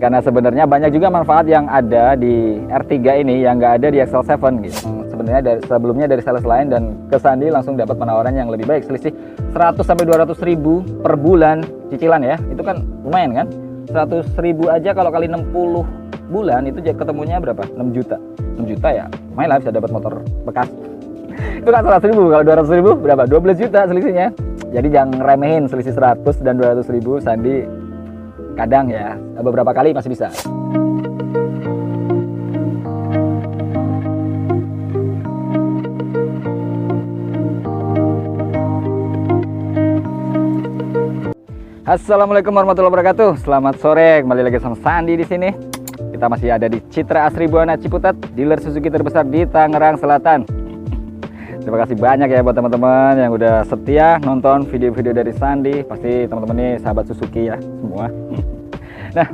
Karena sebenarnya banyak juga manfaat yang ada di R3 ini yang nggak ada di Excel 7 gitu. Sebenarnya sebelumnya dari sales lain, dan ke Sandi langsung dapat penawaran yang lebih baik, selisih 100 sampai 200 ribu per bulan cicilan ya. Itu kan lumayan kan? 100 ribu aja kalau kali 60 bulan itu ketemunya berapa? 6 juta. 6 juta ya lumayan lah, bisa dapat motor bekas. Itu kan 100 ribu, kalau 200 ribu berapa? 12 juta selisihnya. Jadi jangan remehin selisih 100 dan 200 ribu. Sandi kadang ya beberapa kali masih bisa. Assalamualaikum warahmatullahi wabarakatuh. Selamat sore, kembali lagi sama Sandi di sini. Kita masih ada di Citra Asri Buana Ciputat, dealer Suzuki terbesar di Tangerang Selatan. Terima kasih banyak ya buat teman-teman yang udah setia nonton video-video dari Sandi. Pasti teman-teman ini sahabat Suzuki ya semua. Nah,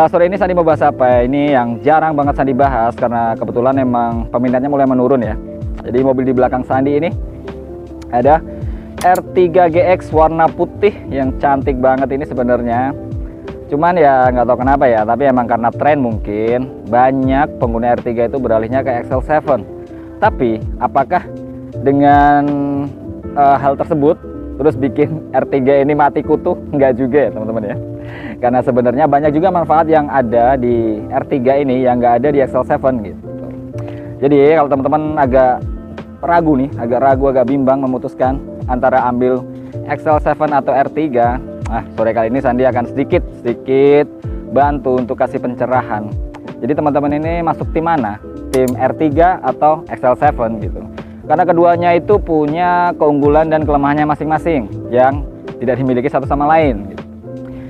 sore ini Sandi mau bahas apa? Ini yang jarang banget Sandi bahas karena kebetulan emang peminatnya mulai menurun ya. Jadi mobil di belakang Sandi ini ada R3 GX warna putih yang cantik banget ini sebenarnya. Cuman ya nggak tahu kenapa ya, tapi emang karena tren mungkin banyak pengguna R3 itu beralihnya ke Excel 7. Tapi apakah dengan hal tersebut terus bikin R3 ini mati kutu? Nggak juga ya teman-teman ya. Karena sebenarnya banyak juga manfaat yang ada di R3 ini yang nggak ada di Excel 7 gitu. Jadi kalau teman-teman agak ragu nih, agak bimbang memutuskan antara ambil Excel 7 atau R3, nah sore kali ini Sandi akan sedikit bantu untuk kasih pencerahan. Jadi teman-teman ini masuk tim mana? Tim R3 atau Excel 7 gitu. Karena keduanya itu punya keunggulan dan kelemahannya masing-masing yang tidak dimiliki satu sama lain gitu.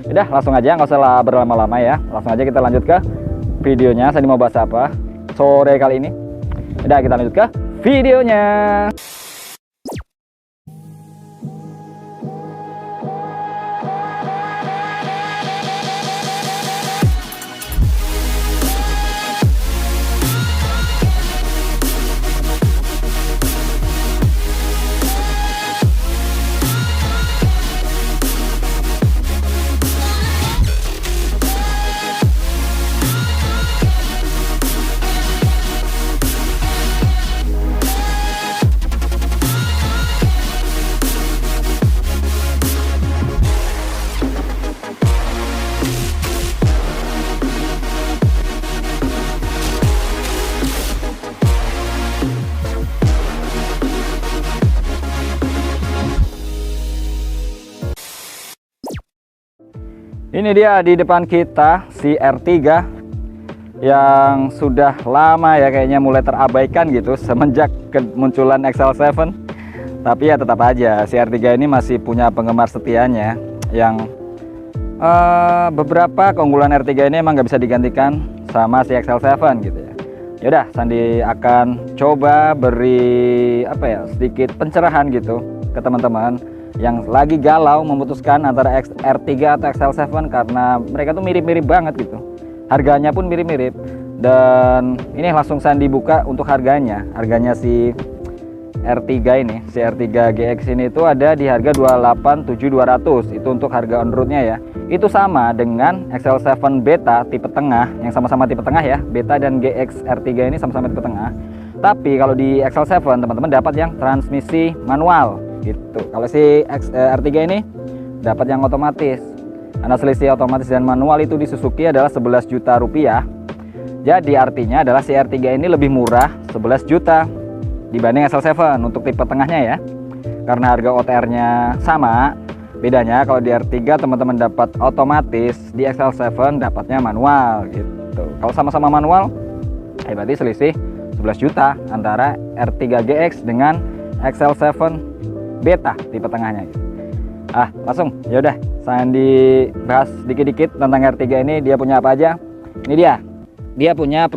Udah langsung aja, nggak usah berlama-lama ya. Langsung aja kita lanjut ke videonya. Sandi mau bahas apa sore kali ini? Udah kita lanjut ke videonya. Ini dia di depan kita si R3 yang sudah lama ya kayaknya mulai terabaikan gitu semenjak kemunculan Excel 7. Tapi ya tetap aja si R3 ini masih punya penggemar setianya yang beberapa keunggulan R3 ini emang nggak bisa digantikan sama si Excel 7 gitu ya. Yaudah, Sandi akan coba beri apa ya sedikit pencerahan gitu ke teman-teman yang lagi galau memutuskan antara R3 atau Excel 7 karena mereka tuh mirip-mirip banget gitu. Harganya pun mirip-mirip. Dan ini langsung Sandi buka untuk harganya. Harganya si R3 ini, si R3 GX ini itu ada di harga 28.700. Itu untuk harga on roadnya ya. Itu sama dengan Excel 7 Beta tipe tengah yang sama-sama tipe tengah ya. Beta dan GX R3 ini sama-sama tipe tengah. Tapi kalau di Excel 7 teman-teman dapat yang transmisi manual gitu. Kalau si R3 ini dapat yang otomatis. Karena selisih otomatis dan manual itu di Suzuki adalah 11 juta rupiah. Jadi artinya adalah si R3 ini lebih murah 11 juta dibanding Excel 7 untuk tipe tengahnya ya. Karena harga OTR-nya sama, bedanya kalau di R3 teman-teman dapat otomatis, di Excel 7 dapatnya manual gitu. Kalau sama-sama manual, berarti selisih 11 juta antara R3 GX dengan Excel 7 Beta tipe tengahnya gitu. Langsung yaudah Sandi bahas dikit-dikit tentang R3 ini. Dia punya apa aja? Ini dia punya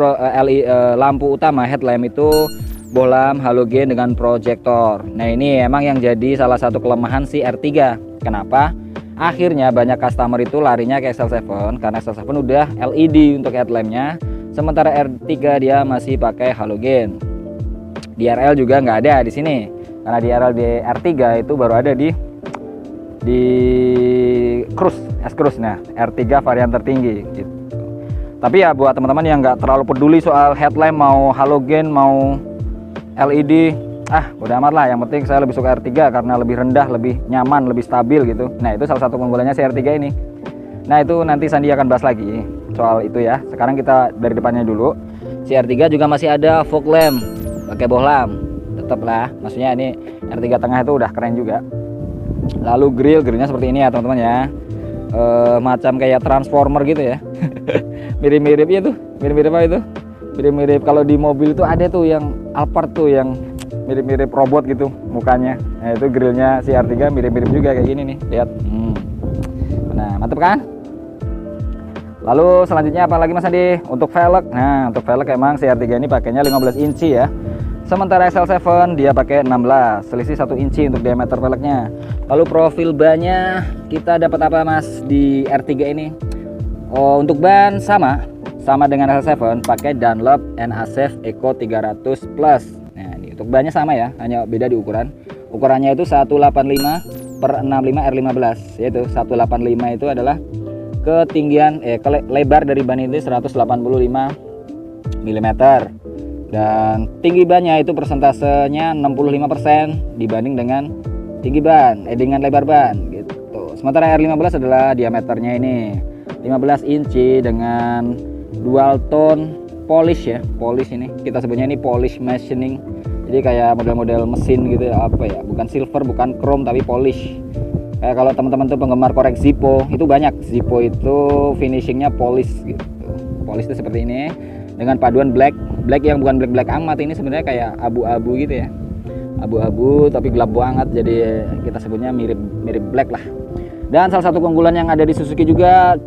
lampu utama headlamp itu bohlam halogen dengan proyektor. Nah ini emang yang jadi salah satu kelemahan si R3. Kenapa? Akhirnya banyak customer itu larinya ke Excel 7 karena Excel 7 udah LED untuk headlampnya, sementara R3 dia masih pakai halogen. DRL juga nggak ada di sini. Karena DRL di R3 itu baru ada di Cruise, S-Cruise. Nah, R3 varian tertinggi gitu. Tapi ya buat teman-teman yang nggak terlalu peduli soal headlamp, mau halogen mau LED, udah amat lah. Yang penting saya lebih suka R3 karena lebih rendah, lebih nyaman, lebih stabil gitu. Nah itu salah satu keunggulannya si R3 ini. Nah itu nanti Sandi akan bahas lagi soal itu ya. Sekarang kita dari depannya dulu. Si R3 juga masih ada fog lamp, pakai bohlam. Tetap lah, maksudnya ini R3 tengah itu udah keren juga. Lalu grillnya seperti ini ya teman-teman ya. Macam kayak transformer gitu ya. Mirip-mirip itu, mirip-mirip apa itu? Mirip-mirip kalau di mobil itu ada tuh yang Alphard tuh yang mirip-mirip robot gitu mukanya. Nah itu grillnya si R3 mirip-mirip juga kayak gini nih, lihat. Nah mantep kan? Lalu selanjutnya apa lagi Mas Andi? Untuk velg. Nah untuk velg emang si R3 ini pakainya 15 inci ya. Sementara XL7 dia pakai 16, selisih 1 inci untuk diameter velgnya. Lalu profil bannya kita dapat apa Mas di R3 ini? Oh, untuk ban sama dengan XL7, pakai Dunlop NASF Eco 300 Plus. Nah, ini untuk bannya sama ya, hanya beda di ukuran. Ukurannya itu 185 per 65 R15, yaitu 185 itu adalah ketinggian lebar dari ban ini 185 mm. Dan tinggi bannya itu persentasenya 65% dibanding dengan tinggi ban, dengan lebar ban gitu. Sementara R15 adalah diameternya ini 15 inci dengan dual tone polish ya. Polish ini kita sebutnya ini polish machining. Jadi kayak model-model mesin gitu ya, apa ya? Bukan silver, bukan chrome tapi polish. Kayak kalau teman-teman tuh penggemar korek Zippo, itu banyak Zippo itu finishingnya polish gitu. Polish itu seperti ini dengan paduan black yang bukan black amat, ini sebenarnya kayak abu-abu gitu ya, abu-abu tapi gelap banget, jadi kita sebutnya mirip black lah. Dan salah satu keunggulan yang ada di Suzuki juga,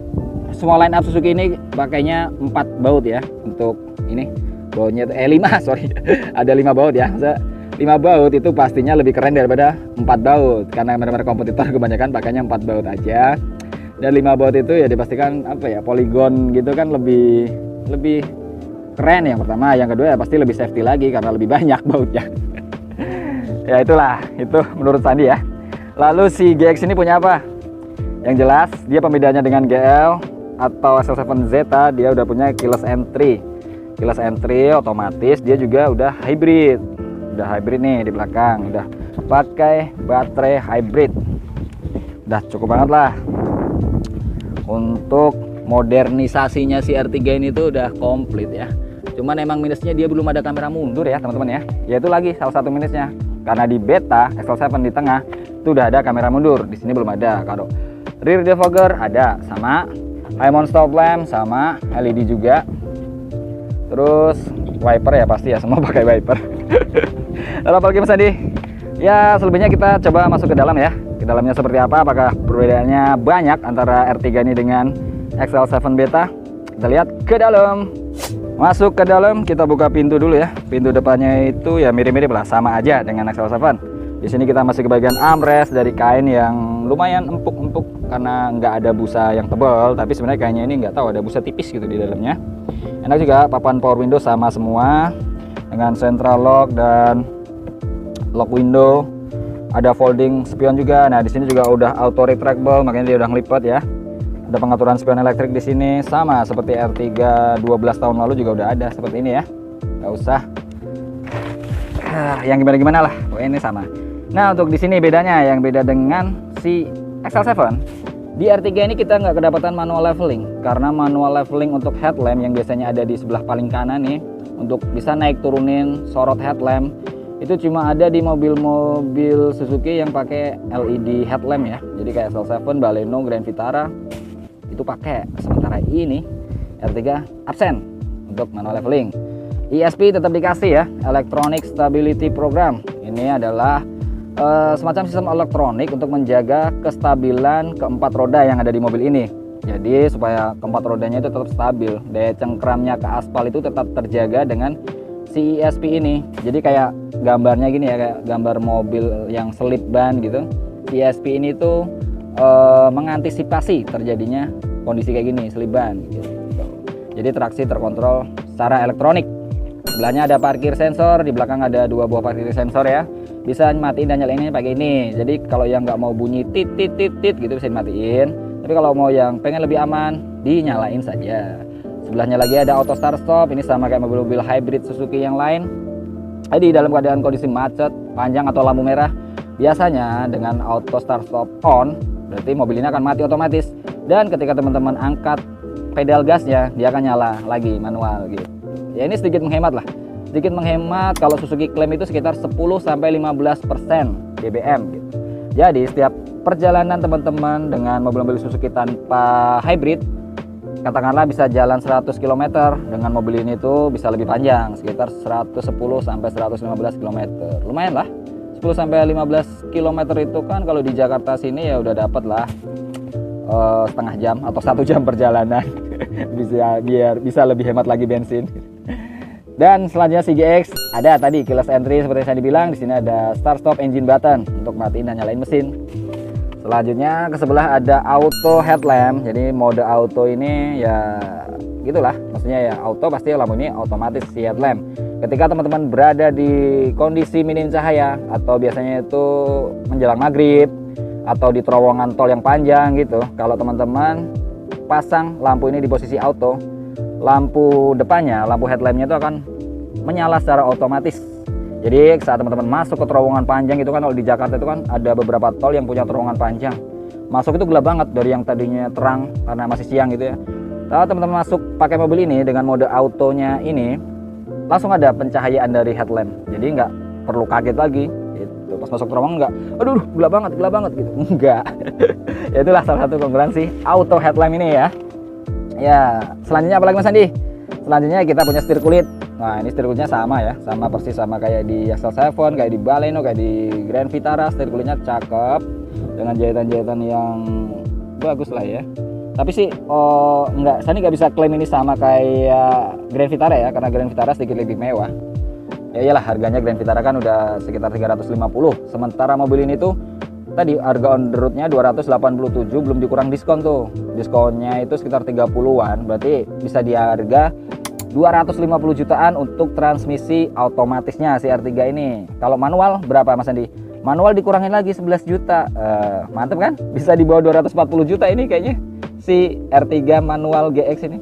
semua line up Suzuki ini pakainya 4 baut ya. Untuk ini bautnya 5 sorry ada 5 baut ya. Maksudnya 5 baut itu pastinya lebih keren daripada 4 baut, karena mereka kompetitor kebanyakan pakainya 4 baut aja. Dan 5 baut itu ya dipastikan apa ya, poligon gitu kan lebih keren yang pertama. Yang kedua ya pasti lebih safety lagi karena lebih banyak bautnya. Ya itulah, itu menurut Sandi ya. Lalu si GX ini punya apa? Yang jelas dia pembedanya dengan GL atau XL7 Zeta, dia udah punya keyless entry. Keyless entry otomatis, dia juga udah hybrid. Udah hybrid nih di belakang, udah pakai baterai hybrid. Udah cukup banget lah. Untuk modernisasinya si R3 ini tuh udah komplit ya. Cuman emang minusnya dia belum ada kamera mundur ya teman-teman ya. Ya itu lagi salah satu minusnya. Karena di beta XL7 di tengah itu udah ada kamera mundur, di sini belum ada. Kalau rear defogger ada sama, Eye-mount stop lamp sama, LED juga. Terus wiper ya pasti ya, semua pakai wiper. Lalu apalagi Mas Andi? Ya selebihnya kita coba masuk ke dalam ya. Ke dalamnya seperti apa? Apakah perbedaannya banyak antara R3 ini dengan XL7 beta? Kita lihat ke dalam. Masuk ke dalam, kita buka pintu dulu ya. Pintu depannya itu ya mirip-mirip lah, sama aja dengan XL7. Di sini kita masih ke bagian armrest dari kain yang lumayan empuk-empuk karena nggak ada busa yang tebal, tapi sebenarnya kayaknya ini nggak tahu ada busa tipis gitu di dalamnya. Enak juga, papan power window sama semua dengan central lock dan lock window. Ada folding spion juga. Nah, di sini juga udah auto retractable, makanya dia udah ngelipat ya. Ada pengaturan spion elektrik di sini sama seperti R3 12 tahun lalu juga udah ada seperti ini ya. Nggak usah yang gimana-gimana lah. Pokoknya ini sama. Nah, untuk di sini bedanya, yang beda dengan si XL7, di R3 ini kita nggak kedapatan manual leveling, karena manual leveling untuk headlamp yang biasanya ada di sebelah paling kanan nih, untuk bisa naik turunin sorot headlamp, itu cuma ada di mobil-mobil Suzuki yang pakai LED headlamp ya. Jadi kayak XL7, Baleno, Grand Vitara itu pakai. Sementara ini R3 absen untuk manual leveling. ESP tetap dikasih ya, Electronic Stability Program. Ini adalah semacam sistem elektronik untuk menjaga kestabilan keempat roda yang ada di mobil ini. Jadi supaya keempat rodanya itu tetap stabil, daya cengkramnya ke aspal itu tetap terjaga dengan si ESP ini. Jadi kayak gambarnya gini ya, kayak gambar mobil yang selip ban gitu. ESP ini tuh mengantisipasi terjadinya kondisi kayak gini, selip ban gitu. Jadi traksi terkontrol secara elektronik. Sebelahnya ada parkir sensor, di belakang ada 2 buah parkir sensor ya. Bisa matiin dan nyalainnya pakai ini. Jadi kalau yang nggak mau bunyi tit tit tit tit gitu bisa dimatiin. Tapi kalau mau yang pengen lebih aman, dinyalain saja. Sebelahnya lagi ada auto start stop, ini sama kayak mobil-mobil hybrid Suzuki yang lain. Jadi dalam keadaan kondisi macet, panjang atau lampu merah, biasanya dengan auto start stop on, berarti mobil ini akan mati otomatis. Dan ketika teman-teman angkat pedal gasnya, dia akan nyala lagi manual gitu. Ya ini sedikit menghemat lah. Sedikit menghemat, kalau Suzuki klaim itu sekitar 10-15% BBM gitu. Jadi setiap perjalanan teman-teman dengan mobil-mobil Suzuki tanpa hybrid, katakanlah bisa jalan 100 km, dengan mobil ini tuh bisa lebih panjang, sekitar 110-115 km. Lumayan lah, 10-15 km itu kan kalau di Jakarta sini ya udah dapat lah setengah jam atau 1 jam perjalanan. biar bisa lebih hemat lagi bensin. Dan selanjutnya CGX ada tadi keyless entry seperti yang saya dibilang. Di sini ada start stop engine button untuk matiin dan nyalain mesin. Selanjutnya ke sebelah ada auto headlamp. Jadi mode auto ini ya gitulah, maksudnya ya auto pasti lampu ini otomatis si headlamp. Ketika teman-teman berada di kondisi minim cahaya atau biasanya itu menjelang maghrib atau di terowongan tol yang panjang gitu, kalau teman-teman pasang lampu ini di posisi auto, lampu depannya, lampu headlampnya itu akan menyala secara otomatis. Jadi saat teman-teman masuk ke terowongan panjang itu kan, kalau di Jakarta itu kan ada beberapa tol yang punya terowongan panjang. Masuk itu gelap banget dari yang tadinya terang karena masih siang gitu ya. Kalau teman-teman masuk pakai mobil ini dengan mode autonya ini, langsung ada pencahayaan dari headlamp. Jadi nggak perlu kaget lagi. Gitu. Pas masuk terowongan nggak, aduh gelap banget gitu. Enggak. Ya itulah salah satu keunggulan sih auto headlamp ini ya. Ya selanjutnya apa lagi Mas Andi? Selanjutnya kita punya setir kulit. Nah ini setir kulitnya sama ya, sama persis sama kayak di Excel 7, kayak di Baleno, kayak di Grand Vitara. Setir kulitnya cakep dengan jahitan-jahitan yang bagus lah ya. Tapi sih enggak, saya nggak bisa klaim ini sama kayak Grand Vitara ya, karena Grand Vitara sedikit lebih mewah. Ya iyalah, harganya Grand Vitara kan udah sekitar 350. Sementara mobil ini tuh tadi harga on the roadnya 287, belum dikurang diskon tuh. Diskonnya itu sekitar 30-an, berarti bisa di harga 250 jutaan untuk transmisi otomatisnya si R3 ini. Kalau manual berapa Mas Andi? Manual dikurangin lagi 11 juta. Mantep kan? Bisa di bawah 240 juta ini kayaknya si R3 manual GX ini.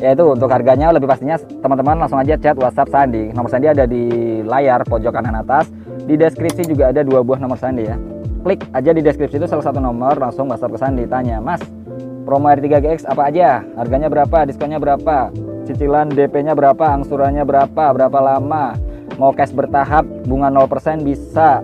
Ya itu untuk harganya, lebih pastinya teman-teman langsung aja chat WhatsApp Sandi. Nomor Sandi ada di layar pojok kanan atas. Di deskripsi juga ada 2 buah nomor Sandi ya. Klik aja di deskripsi itu salah satu nomor, langsung WhatsApp ke Sandi, tanya, "Mas, promo R3 GX apa aja? Harganya berapa? Diskonnya berapa? Cicilan DP-nya berapa? Angsurannya berapa? Berapa lama? Mau cash bertahap, bunga 0% bisa.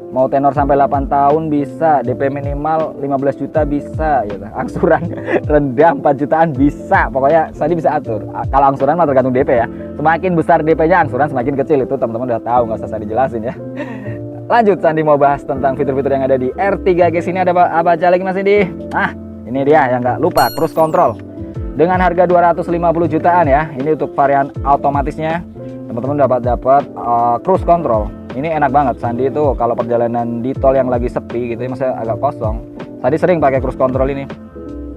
Mau tenor sampai 8 tahun bisa. DP minimal 15 juta bisa gitu. Angsuran rendah 4 jutaan bisa. Pokoknya Sandi bisa atur. Kalau angsuran mah tergantung DP ya. Semakin besar DP-nya, angsuran semakin kecil. Itu teman-teman udah tahu, nggak usah Sandi jelasin ya. Lanjut, Sandi mau bahas tentang fitur-fitur yang ada di R3 GX ini. Ada apa aja lagi Mas Indi? Nah, ini dia yang nggak lupa, cruise control. Dengan harga 250 jutaan ya. Ini untuk varian otomatisnya. Teman-teman dapat cruise control. Ini enak banget. Sandi itu kalau perjalanan di tol yang lagi sepi gitu ya, maksudnya agak kosong, Sandi sering pakai cruise control ini.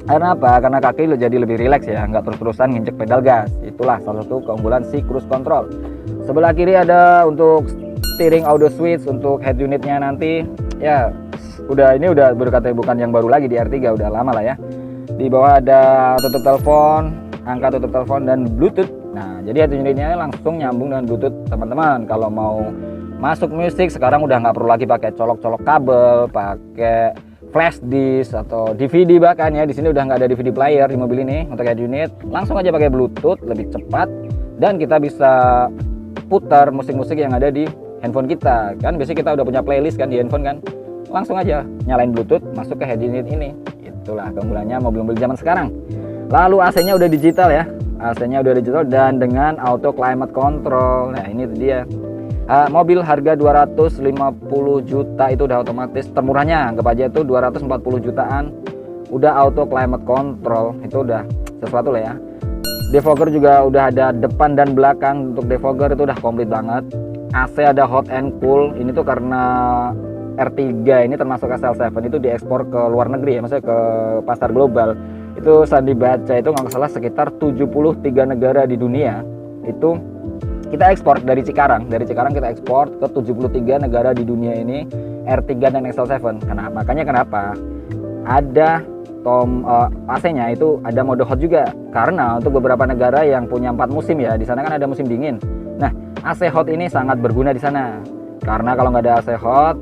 Karena apa? Karena kaki lo jadi lebih rileks ya, nggak terus-terusan nginjek pedal gas. Itulah salah satu keunggulan si cruise control. Sebelah kiri ada untuk steering auto switch untuk head unitnya nanti. Ya, ini udah berkata bukan yang baru lagi di R3, udah lama lah ya. Di bawah ada tutup telepon, angka tutup telepon dan Bluetooth. Nah, jadi head unitnya langsung nyambung dengan Bluetooth teman-teman. Kalau mau masuk musik sekarang udah nggak perlu lagi pakai colok-colok kabel, pakai flash disk atau DVD bahkan ya. Di sini udah nggak ada DVD player di mobil ini untuk head unit. Langsung aja pakai Bluetooth, lebih cepat dan kita bisa putar musik-musik yang ada di handphone kita. Kan biasanya kita udah punya playlist kan di handphone kan. Langsung aja nyalain Bluetooth, masuk ke head unit ini. Itulah keunggulannya mobil-mobil zaman sekarang. Lalu AC-nya udah digital ya. AC-nya udah digital dan dengan auto climate control. Nah, ini dia. Mobil harga 250 juta itu udah otomatis, termurahnya anggap aja itu 240 jutaan udah auto climate control. Itu udah sesuatu lah ya. Defogger juga udah ada depan dan belakang. Untuk defogger itu udah komplit banget. AC ada hot and cool. Ini tuh karena R3 ini termasuk SL7 itu diekspor ke luar negeri ya, maksudnya ke pasar global. Itu Sandi baca itu nggak salah sekitar 73 negara di dunia itu kita ekspor dari Cikarang kita ekspor ke 73 negara di dunia ini R3 dan XL7. Makanya kenapa ada AC-nya itu ada mode hot juga, karena untuk beberapa negara yang punya 4 musim ya, di sana kan ada musim dingin. Nah, AC hot ini sangat berguna di sana, karena kalau nggak ada AC hot,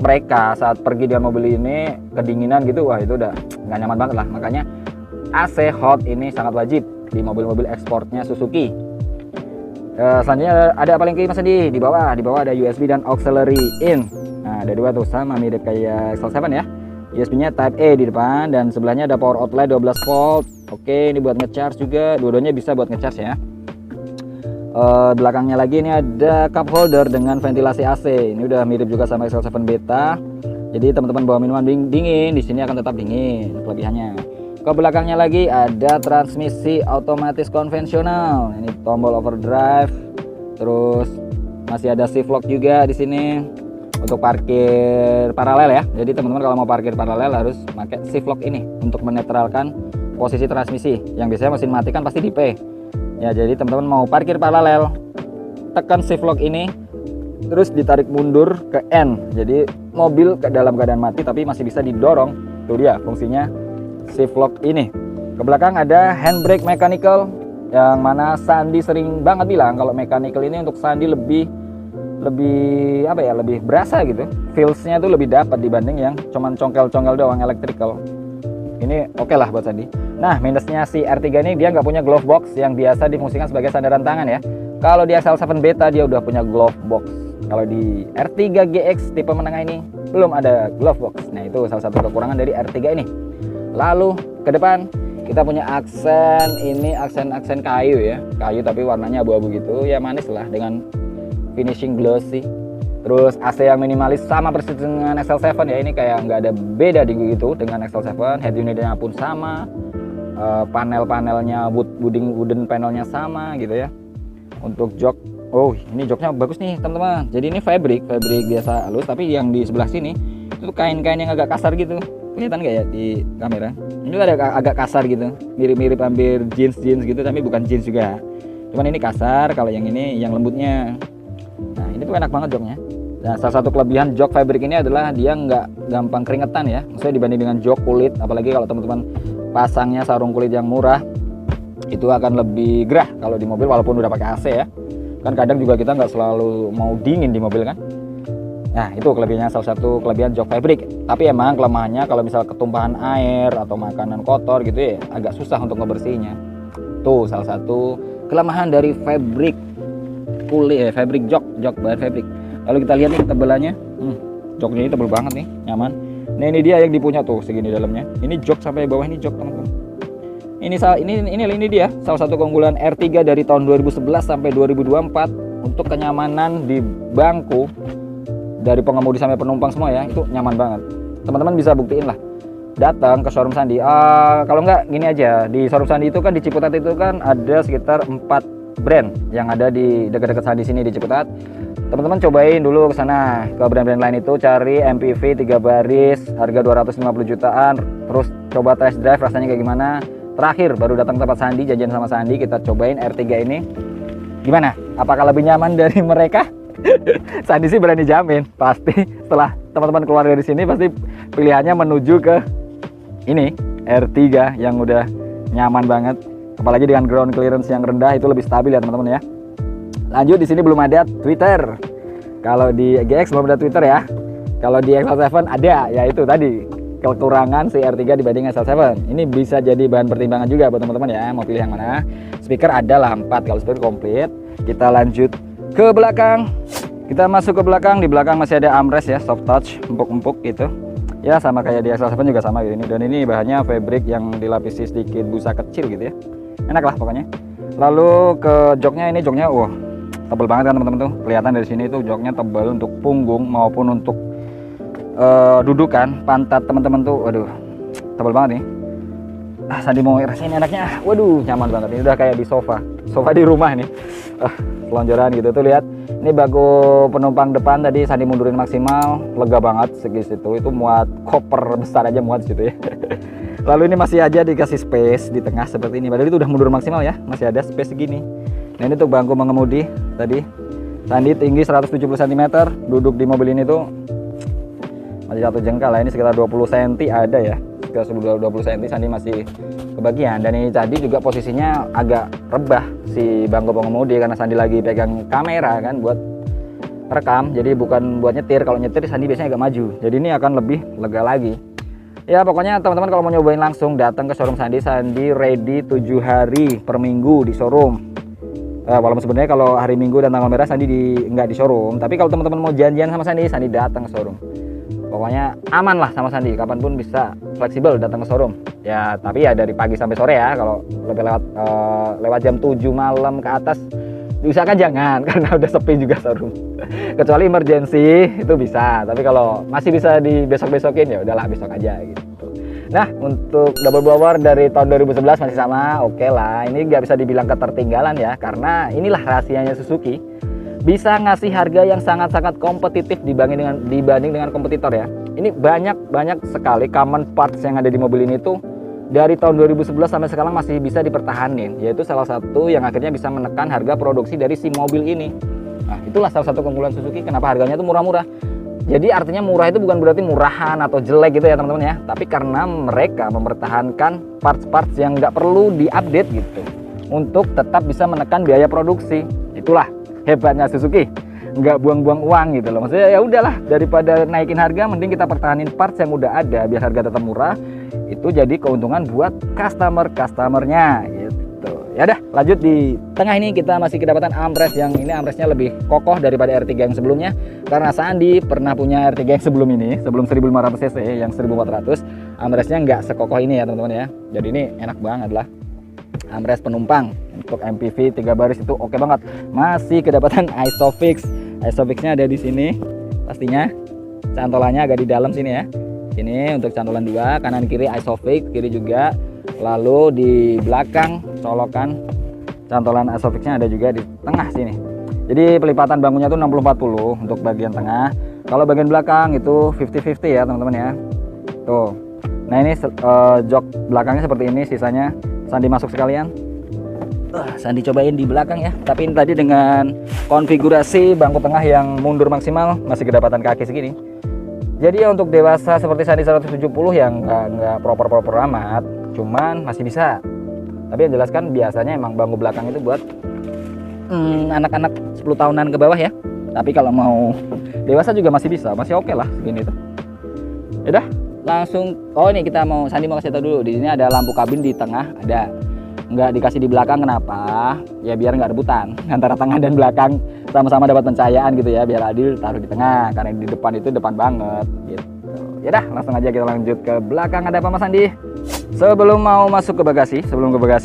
mereka saat pergi dengan mobil ini kedinginan gitu, wah itu udah nggak nyaman banget lah. Makanya AC hot ini sangat wajib di mobil-mobil ekspornya Suzuki. Selanjutnya ada apa lagi Mas Andi? Di bawah ada USB dan auxiliary in. Nah, ada 2 tuh, sama mirip kayak XL7 ya. USB-nya Type A di depan, dan sebelahnya ada power outlet 12 volt. Oke, ini buat ngecharge juga, dua-duanya bisa buat ngecharge ya. Belakangnya lagi ini ada cup holder dengan ventilasi AC. Ini udah mirip juga sama XL7 Beta. Jadi teman-teman bawa minuman dingin, di sini akan tetap dingin. Kelebihannya. Ke belakangnya lagi ada transmisi otomatis konvensional. Ini tombol overdrive. Terus masih ada shift lock juga di sini untuk parkir paralel ya. Jadi teman-teman kalau mau parkir paralel harus pakai shift lock ini untuk menetralkan posisi transmisi. Yang biasanya mesin mati kan pasti di P. Ya, jadi teman-teman mau parkir paralel, tekan shift lock ini, terus ditarik mundur ke N. Jadi mobil dalam keadaan mati tapi masih bisa didorong. Itu dia fungsinya shift lock ini. Ke belakang ada handbrake mechanical, yang mana Sandi sering banget bilang kalau mechanical ini untuk Sandi lebih apa ya, lebih berasa gitu. Feels-nya tuh lebih dapat dibanding yang cuman congkel-congkel doang electrical. Ini oke lah buat Sandi. Nah, minusnya si R3 ini dia nggak punya glove box yang biasa difungsikan sebagai sandaran tangan ya. Kalau di XL7 Beta dia udah punya glove box. Kalau di R3 GX tipe menengah ini belum ada glove box. Nah, itu salah satu kekurangan dari R3 ini. Lalu ke depan kita punya aksen kayu ya, kayu tapi warnanya abu-abu gitu ya, manis lah dengan finishing glossy. Terus AC yang minimalis sama persis dengan XL7 ya, ini kayak nggak ada beda di gitu dengan XL7. Head unitnya pun sama, panel-panelnya wooden panelnya sama gitu ya. Untuk jok, oh ini joknya bagus nih teman-teman. Jadi ini fabric biasa halus, tapi yang di sebelah sini itu kain-kain yang agak kasar gitu. Kelihatan nggak ya di kamera? Ini ada agak kasar gitu, mirip-mirip hampir jeans gitu, tapi bukan jeans juga. Cuman ini kasar, kalau yang ini yang lembutnya. Nah, ini tuh enak banget joknya. Nah, salah satu kelebihan jok fabric ini adalah dia nggak gampang keringetan ya. Maksudnya dibanding dengan jok kulit, apalagi kalau teman-teman pasangnya sarung kulit yang murah, itu akan lebih gerah kalau di mobil walaupun udah pakai AC ya. Kan kadang juga kita nggak selalu mau dingin di mobil kan. Nah, itu kelebihannya, salah satu kelebihan jok fabric. Tapi emang kelemahannya kalau misal ketumpahan air atau makanan kotor gitu ya, agak susah untuk ngebersihinnya. Tuh salah satu kelemahan dari fabric kulit, fabric jok bahan fabric. Lalu kita lihat nih tebelannya, joknya ini tebel banget nih, nyaman. Nah, ini dia yang dipunya tuh segini dalamnya. Ini jok sampai bawah, ini jok teman-teman. Ini dia salah satu keunggulan R3 dari tahun 2011 sampai 2024 untuk kenyamanan di bangku. Dari pengemudi sampai penumpang semua ya, itu nyaman banget. Teman-teman bisa buktiin lah, datang ke showroom Sandi. Kalau nggak gini aja, di showroom Sandi itu kan di Ciputat itu kan ada sekitar 4 brand yang ada di dekat-dekat Sandi sini di Ciputat. Teman-teman cobain dulu ke sana, ke brand-brand lain itu, cari MPV 3 baris harga 250 jutaan, terus coba test drive rasanya kayak gimana. Terakhir baru datang ke tempat Sandi, jajan sama Sandi, kita cobain R3 ini. Gimana? Apakah lebih nyaman dari mereka? Sandi sih berani jamin, pasti setelah teman-teman keluar dari sini pasti pilihannya menuju ke ini R3 yang udah nyaman banget, apalagi dengan ground clearance yang rendah, itu lebih stabil ya teman-teman ya. Lanjut, di sini belum ada Twitter. Kalau di GX belum ada Twitter ya. Kalau di XL7 ada, ya itu tadi kekurangan si R3 dibanding XL7. Ini bisa jadi bahan pertimbangan juga buat teman-teman ya, mau pilih yang mana. Speaker ada lah 4 kalau speaker komplit. Kita lanjut ke belakang, kita masuk ke belakang. Di belakang masih ada armrest ya, soft touch, empuk-empuk gitu ya, sama kayak di XL7 juga sama gitu ini. Dan ini bahannya fabric yang dilapisi sedikit busa kecil gitu ya, enak lah pokoknya. Lalu ke joknya, ini joknya wah tebel banget kan teman-teman tuh, kelihatan dari sini tuh joknya tebal untuk punggung maupun untuk dudukan pantat teman-teman tuh, waduh tebal banget nih. Sandi mau rasain enaknya, waduh nyaman banget, ini udah kayak di sofa di rumah nih. Pelonjoran gitu tuh, lihat ini baku penumpang depan tadi Sandi mundurin maksimal, lega banget segi situ, itu muat koper besar aja muat situ ya. Lalu ini masih aja dikasih space di tengah seperti ini, padahal itu udah mundur maksimal ya, masih ada space segini. Nah, ini tuh bangku mengemudi tadi, Sandi tinggi 170 cm, duduk di mobil ini tuh masih 1 jengkal lah, ini sekitar 20 cm ada ya, sekitar 20 cm Sandi masih kebagian. Dan ini tadi juga posisinya agak rebah si bangku pengemudi karena Sandi lagi pegang kamera kan buat rekam, jadi bukan buat nyetir. Kalau nyetir Sandi biasanya agak maju, jadi ini akan lebih lega lagi. Ya pokoknya teman-teman kalau mau nyobain langsung datang ke showroom Sandi. Sandi ready 7 hari per minggu di showroom. Walaupun sebenarnya kalau hari Minggu dan tanggal merah Sandi nggak di showroom, tapi kalau teman-teman mau janjian sama Sandi datang ke showroom. Pokoknya aman lah sama Sandi, kapanpun bisa fleksibel datang ke showroom. Ya tapi ya dari pagi sampai sore ya, kalau lebih lewat jam 7 malam ke atas diusahakan jangan karena udah sepi juga showroom. Kecuali emergency itu bisa, tapi kalau masih bisa di besok-besokin ya udahlah besok aja gitu. Nah untuk double blower dari tahun 2011 masih sama, oke lah. Ini nggak bisa dibilang ketertinggalan ya, karena inilah rahasianya Suzuki bisa ngasih harga yang sangat-sangat kompetitif dibanding dengan kompetitor ya. Ini banyak sekali common parts yang ada di mobil ini tuh dari tahun 2011 sampai sekarang masih bisa dipertahanin, yaitu salah satu yang akhirnya bisa menekan harga produksi dari si mobil ini. Nah itulah salah satu keunggulan Suzuki, kenapa harganya tuh murah-murah. Jadi artinya murah itu bukan berarti murahan atau jelek gitu ya teman-teman ya, tapi karena mereka mempertahankan parts-parts yang nggak perlu diupdate gitu untuk tetap bisa menekan biaya produksi. Itulah hebatnya Suzuki, nggak buang-buang uang gitu loh. Maksudnya ya udahlah, daripada naikin harga mending kita pertahanin parts yang udah ada biar harga tetap murah. Itu jadi keuntungan buat customernya gitu. Ya udah, lanjut di tengah ini kita masih kedapatan armrest yang ini armrestnya lebih kokoh daripada R3 yang sebelumnya, karena Sandi pernah punya R3 yang sebelum ini, sebelum 1500 cc yang 1400, armrestnya nggak sekokoh ini ya teman-teman ya. Jadi ini enak banget lah. Armrest penumpang untuk MPV 3 baris itu oke banget. Masih kedapatan Isofix-nya ada di sini pastinya. Cantolannya agak di dalam sini ya. Ini untuk cantolan 2, kanan kiri Isofix, kiri juga. Lalu di belakang colokan cantolan Isofix-nya ada juga di tengah sini. Jadi pelipatan bangkunya tuh 60-40 untuk bagian tengah. Kalau bagian belakang itu 50-50 ya teman-teman ya. Tuh. Nah ini jok belakangnya seperti ini, sisanya Sandi masuk sekalian. Sandi cobain di belakang ya. Tapi ini tadi dengan konfigurasi bangku tengah yang mundur maksimal, masih kedapatan kaki segini. Jadi ya untuk dewasa seperti Sandi 170 yang nggak proper amat, cuman masih bisa. Tapi yang jelaskan biasanya emang bangku belakang itu buat anak-anak 10 tahunan ke bawah ya. Tapi kalau mau dewasa juga masih bisa, masih oke lah segini tuh. Yaudah, langsung. Oh ini Sandi mau kasih tahu dulu, di sini ada lampu kabin di tengah, ada. Nggak dikasih di belakang, kenapa? Ya biar nggak rebutan antara tengah dan belakang, sama-sama dapat pencahayaan gitu ya, biar adil taruh di tengah, karena di depan itu depan banget gitu. Ya dah, langsung aja kita lanjut ke belakang. Ada apa Mas Sandi? Sebelum mau masuk ke bagasi,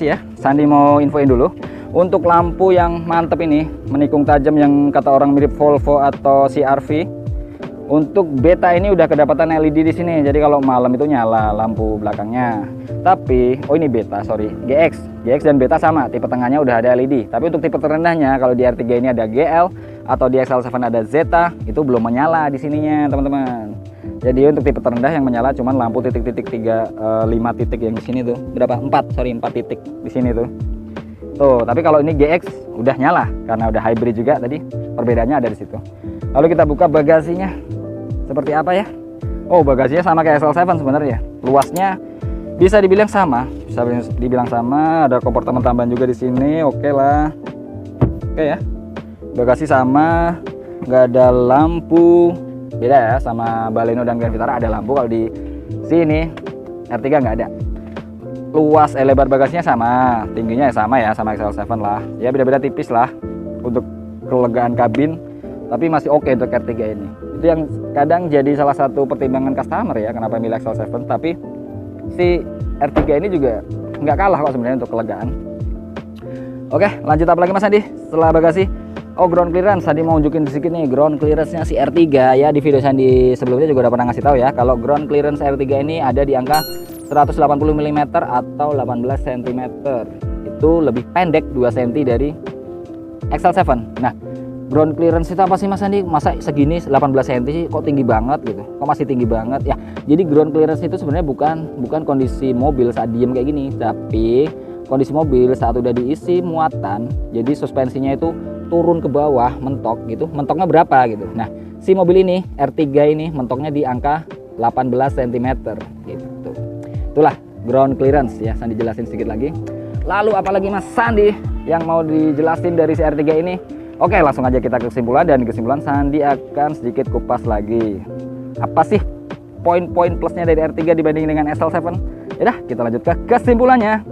ya, Sandi mau infoin dulu untuk lampu yang mantep ini, menikung tajam yang kata orang mirip Volvo atau CR-V. Untuk Beta ini udah kedapatan LED di sini, jadi kalau malam itu nyala lampu belakangnya. Tapi ini Beta, sorry, GX dan Beta sama, tipe tengahnya udah ada LED. Tapi untuk tipe terendahnya, kalau di R3 ini ada GL atau di XL7 ada Zeta, itu belum menyala di sininya teman-teman. Jadi untuk tipe terendah yang menyala cuman lampu titik-titik 5 titik yang di sini tuh. Berapa? 4 titik di sini tuh. Tuh, tapi kalau ini GX udah nyala karena udah hybrid juga tadi. Perbedaannya ada di situ. Lalu kita buka bagasinya. Seperti apa ya? Oh, bagasinya sama kayak XL7 sebenarnya. Luasnya bisa dibilang sama, Ada kompartemen tambahan juga di sini. Oke lah. Oke ya. Bagasi sama, nggak ada lampu. Beda ya sama Baleno dan Grand Vitara ada lampu. Kalau di sini R3 nggak ada. Luas lebar bagasinya sama, tingginya ya sama XL7 lah. Ya beda-beda tipis lah untuk kelegaan kabin. Tapi masih oke untuk R3 ini. Itu yang kadang jadi salah satu pertimbangan customer ya, kenapa milih XL7. Tapi si R3 ini juga nggak kalah kok sebenarnya untuk kelegaan. Oke, lanjut apa lagi Mas Sandi setelah bagasi? Oh, ground clearance. Sandi mau unjukin sedikit nih ground clearance-nya si R3 ya. Di video Sandi sebelumnya juga udah pernah ngasih tahu ya, kalau ground clearance R3 ini ada di angka 180 mm atau 18 cm. Itu lebih pendek 2 cm dari XL7. Nah, ground clearance itu apa sih Mas Sandi? Masa segini 18 cm sih kok tinggi banget gitu? Kok masih tinggi banget? Ya, jadi ground clearance itu sebenarnya bukan kondisi mobil saat diem kayak gini, tapi kondisi mobil saat udah diisi muatan. Jadi suspensinya itu turun ke bawah, mentok gitu. Mentoknya berapa gitu. Nah, si mobil ini R3 ini mentoknya di angka 18 cm gitu. Itulah ground clearance ya, Sandi jelasin sedikit lagi. Lalu apalagi Mas Sandi yang mau dijelasin dari si R3 ini? Oke, langsung aja kita ke kesimpulan, dan kesimpulan Sandi akan sedikit kupas lagi. Apa sih poin-poin plusnya dari R3 dibanding dengan XL7? Yaudah, kita lanjut ke kesimpulannya.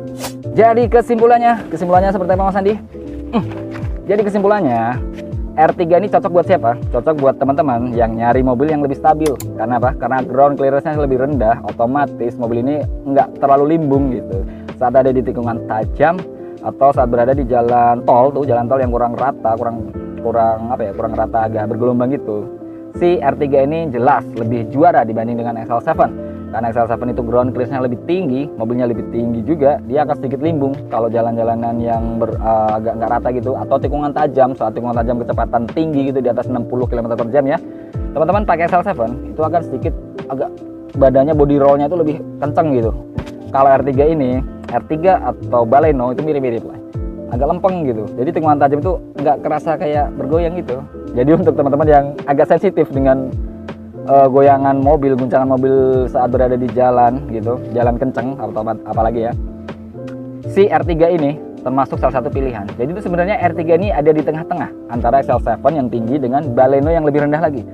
Jadi kesimpulannya seperti apa Mas Sandi? Jadi kesimpulannya, R3 ini cocok buat siapa? Cocok buat teman-teman yang nyari mobil yang lebih stabil. Karena apa? Karena ground clearance-nya lebih rendah, otomatis mobil ini nggak terlalu limbung gitu. Saat ada di tikungan tajam atau saat berada di jalan tol yang kurang rata, kurang rata, agak bergelombang gitu. Si R3 ini jelas lebih juara dibanding dengan XL7. Karena XL7 itu ground clearance-nya lebih tinggi, mobilnya lebih tinggi juga, dia akan sedikit limbung kalau jalan-jalanan yang agak nggak rata gitu, atau tikungan tajam. Saat tikungan tajam kecepatan tinggi gitu di atas 60 km/jam ya, teman-teman pakai XL7 itu akan sedikit agak badannya, body roll-nya itu lebih kenceng gitu. Kalau R3 ini, R3 atau Baleno itu mirip-mirip lah, agak lempeng gitu. Jadi tikungan tajam itu nggak kerasa kayak bergoyang gitu. Jadi untuk teman-teman yang agak sensitif dengan goyangan mobil, guncangan mobil saat berada di jalan gitu, jalan kenceng atau apalagi ya, si R3 ini termasuk salah satu pilihan. Jadi itu sebenarnya R3 ini ada di tengah-tengah antara XL7 yang tinggi dengan Baleno yang lebih rendah lagi.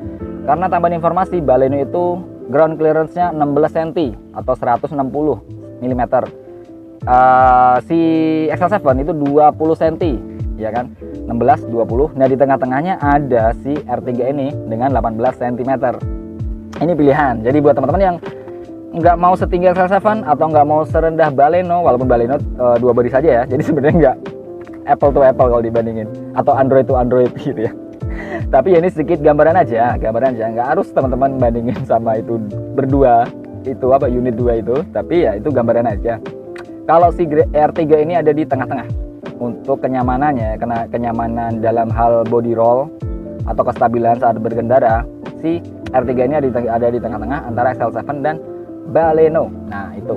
Karena tambahan informasi, Baleno itu ground clearance-nya 16 cm atau 160 mm. Si XL7 itu 20 cm ya kan, 16, 20. Nah di tengah-tengahnya ada si R3 ini dengan 18 cm. Ini pilihan. Jadi buat teman-teman yang nggak mau setinggi XL7 atau nggak mau serendah Baleno, walaupun Baleno 2 baris saja ya, jadi sebenarnya nggak apple to apple kalau dibandingin, atau Android to Android gitu ya. Tapi ya ini sedikit gambaran aja, nggak harus teman-teman bandingin sama itu berdua, itu apa unit 2 itu, tapi ya itu gambaran aja. Kalau si R3 ini ada di tengah-tengah untuk kenyamanannya, karena kenyamanan dalam hal body roll atau kestabilan saat berkendara, si R3 ini ada di tengah-tengah antara XL7 dan Baleno. Nah itu,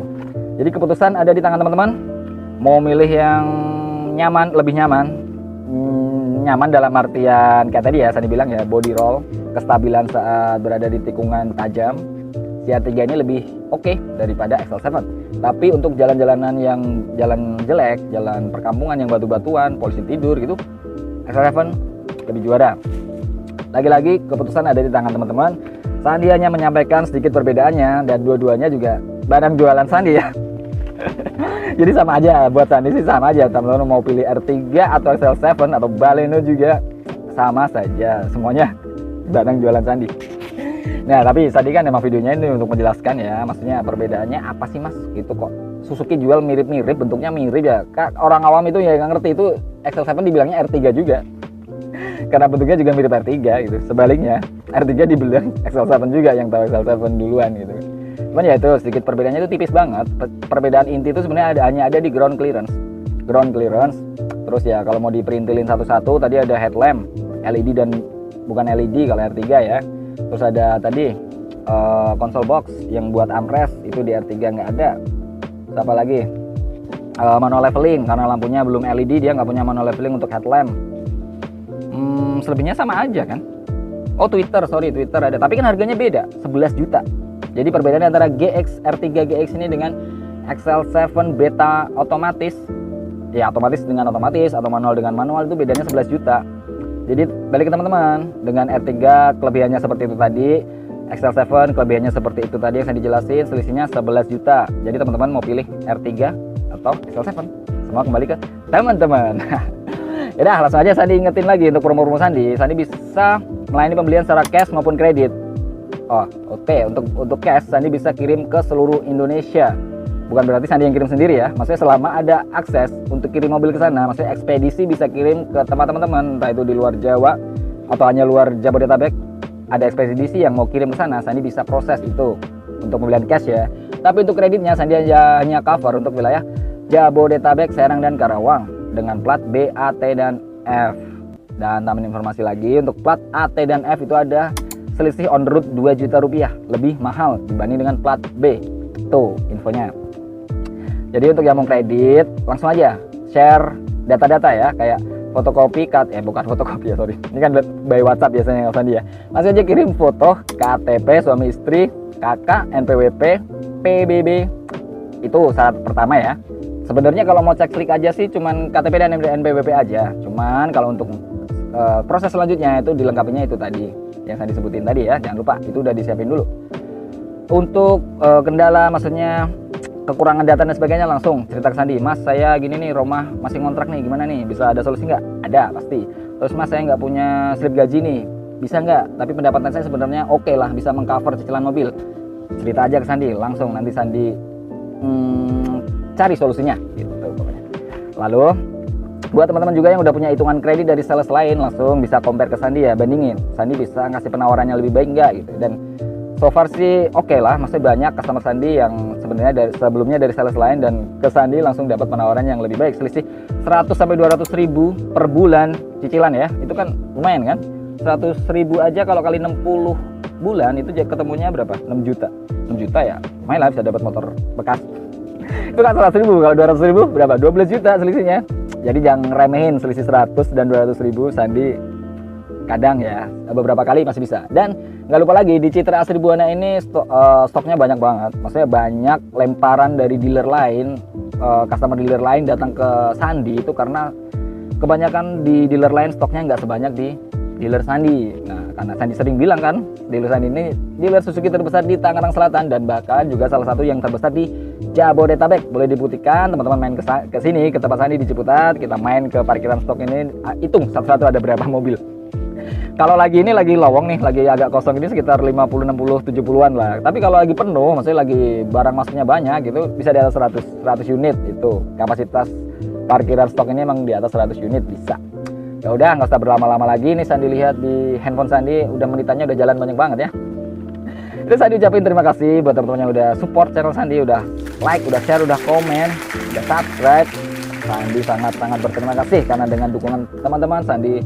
jadi keputusan ada di tangan teman-teman. Mau milih yang nyaman, lebih nyaman, nyaman dalam artian kayak tadi ya Sandi bilang ya, body roll, kestabilan saat berada di tikungan tajam, si R3 ini lebih oke daripada XL7. Tapi untuk jalan-jalanan yang jalan jelek, jalan perkampungan yang batu-batuan, polisi tidur gitu, XL7 lebih juara. Lagi-lagi keputusan ada di tangan teman-teman. Sandi hanya menyampaikan sedikit perbedaannya, dan dua-duanya juga barang jualan Sandi ya. Jadi sama aja, buat Sandi sih sama aja. Teman-teman mau pilih R3 atau XL7 atau Baleno juga sama saja, semuanya barang jualan Sandi. Nah tapi Sandi kan emang videonya ini untuk menjelaskan ya, maksudnya perbedaannya apa sih mas gitu. Kok Suzuki jual mirip-mirip, bentuknya mirip ya. Orang awam itu ya nggak ngerti, itu XL7 dibilangnya R3 juga karena bentuknya juga mirip R3 gitu. Sebaliknya R3 dibilang XL7 juga, yang tahu XL7 duluan gitu. Cuman ya itu sedikit perbedaannya, itu tipis banget. Perbedaan inti itu sebenarnya hanya ada di ground clearance. Terus ya kalau mau diperintilin satu-satu, tadi ada headlamp LED dan bukan LED kalau R3 ya. Terus ada tadi console box yang buat armrest, itu di R3 nggak ada. Terus apa lagi? Manual leveling, karena lampunya belum LED, dia nggak punya manual leveling untuk headlamp. Selebihnya sama aja kan. Oh Twitter ada, tapi kan harganya beda, 11 juta. Jadi perbedaannya antara R3 GX ini dengan XL7 beta otomatis, ya otomatis dengan otomatis atau manual dengan manual, itu bedanya 11 juta. Jadi balik ke teman-teman, dengan R3 kelebihannya seperti itu tadi, XL7 kelebihannya seperti itu tadi yang saya dijelasin, selisihnya 11 juta. Jadi teman-teman mau pilih R3 atau XL7, semua kembali ke teman-teman. Yaudah, langsung aja Sandi ingetin lagi untuk promo-promo Sandi. Sandi bisa melayani pembelian secara cash maupun kredit. Oh, oke. Untuk cash Sandi bisa kirim ke seluruh Indonesia. Bukan berarti Sandi yang kirim sendiri ya. Maksudnya selama ada akses untuk kirim mobil ke sana, maksudnya ekspedisi bisa kirim ke tempat teman-teman, entah itu di luar Jawa atau hanya luar Jabodetabek. Ada ekspedisi yang mau kirim ke sana, Sandi bisa proses itu untuk pembelian cash ya. Tapi untuk kreditnya Sandi hanya cover untuk wilayah Jabodetabek, Serang dan Karawang dengan plat B, A, T, dan F. Dan tambahan informasi lagi, untuk plat A, T, dan F itu ada selisih on the road 2 juta rupiah lebih mahal dibanding dengan plat B. Tuh infonya. Jadi untuk yang mau kredit, langsung aja share data-data ya, kayak fotokopi, bukan fotokopi ya, sorry. Ini kan by WhatsApp biasanya Sandi ya. Langsung aja kirim foto KTP suami istri, KK, NPWP, PBB, Itu syarat pertama ya. Sebenarnya kalau mau cek klik aja sih cuman KTP dan NPWP aja. Cuman kalau untuk proses selanjutnya itu dilengkapinya itu tadi yang saya disebutin tadi ya. Jangan lupa itu udah disiapin dulu. Untuk kendala maksudnya kekurangan data dan sebagainya langsung cerita ke Sandi. Mas saya gini nih, rumah masih ngontrak nih, gimana nih, bisa ada solusi nggak? Ada pasti. Terus mas saya nggak punya slip gaji nih, bisa nggak? Tapi pendapatan saya sebenarnya oke lah, bisa mengcover cicilan mobil. Cerita aja ke Sandi langsung, nanti Sandi cari solusinya gitu pokoknya. Lalu buat teman-teman juga yang udah punya hitungan kredit dari sales lain, langsung bisa compare ke Sandi ya, bandingin Sandi bisa ngasih penawarannya lebih baik nggak gitu. Dan so far sih oke lah, maksudnya banyak customer Sandi yang sebenarnya dari sebelumnya dari sales lain dan ke Sandi langsung dapat penawaran yang lebih baik, selisih 100 sampai 200 ribu per bulan cicilan ya. Itu kan lumayan kan, 100 ribu aja kalau kali 60 bulan itu ketemunya berapa? 6 juta. 6 juta ya lumayan lah, bisa dapat motor bekas. Itu kan 100 ribu, kalau 200 ribu berapa? 12 juta selisihnya. Jadi jangan remehin selisih 100 dan 200 ribu. Sandi kadang ya beberapa kali masih bisa. Dan nggak lupa lagi di Citra Asri Buana ini stoknya banyak banget. Maksudnya banyak lemparan dari dealer lain, customer dealer lain datang ke Sandi itu karena kebanyakan di dealer lain stoknya nggak sebanyak di dealer Sandi. Nah, karena Sandi sering bilang kan, dealer Sandi ini dealer Suzuki terbesar di Tangerang Selatan dan bahkan juga salah satu yang terbesar di Jabodetabek. Boleh dibuktikan teman-teman main ke sini ke tempat Sandi di Ciputat, kita main ke parkiran stok ini, hitung satu-satu ada berapa mobil. Kalau lagi ini lagi lowong nih, lagi agak kosong ini sekitar 50, 60, 70-an lah. Tapi kalau lagi penuh, maksudnya lagi barang masuknya banyak gitu, bisa di atas 100 unit itu. Kapasitas parkiran stok ini emang di atas 100 unit bisa. Ya udah, nggak usah berlama-lama lagi nih. Sandi lihat di handphone Sandi udah menitannya udah jalan banyak banget ya. Terus Sandi ucapin terima kasih buat teman-teman yang udah support channel Sandi, udah like, udah share, udah komen, udah subscribe. Sandi sangat-sangat berterima kasih karena dengan dukungan teman-teman Sandi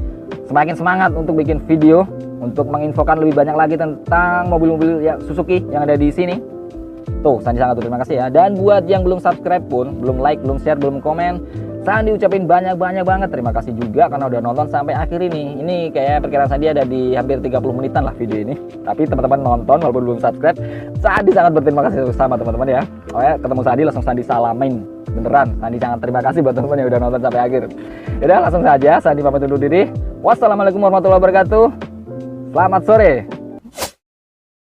semakin semangat untuk bikin video, untuk menginfokan lebih banyak lagi tentang mobil-mobil ya Suzuki yang ada di sini. Tuh, Sandi sangat berterima kasih ya. Dan buat yang belum subscribe pun, belum like, belum share, belum komen, Sandi ucapin banyak-banyak banget terima kasih juga karena udah nonton sampai akhir ini. Ini kayak perkiraan Sandi ada di hampir 30 menitan lah video ini. Tapi teman-teman nonton walaupun belum subscribe, Sandi sangat berterima kasih sama teman-teman ya. Oh ya, ketemu Sandi langsung Sandi salamin. Beneran, Sandi sangat terima kasih buat teman-teman yang udah nonton sampai akhir. Yaudah, langsung saja Sandi pamit undur diri. Wassalamualaikum warahmatullahi wabarakatuh. Selamat sore.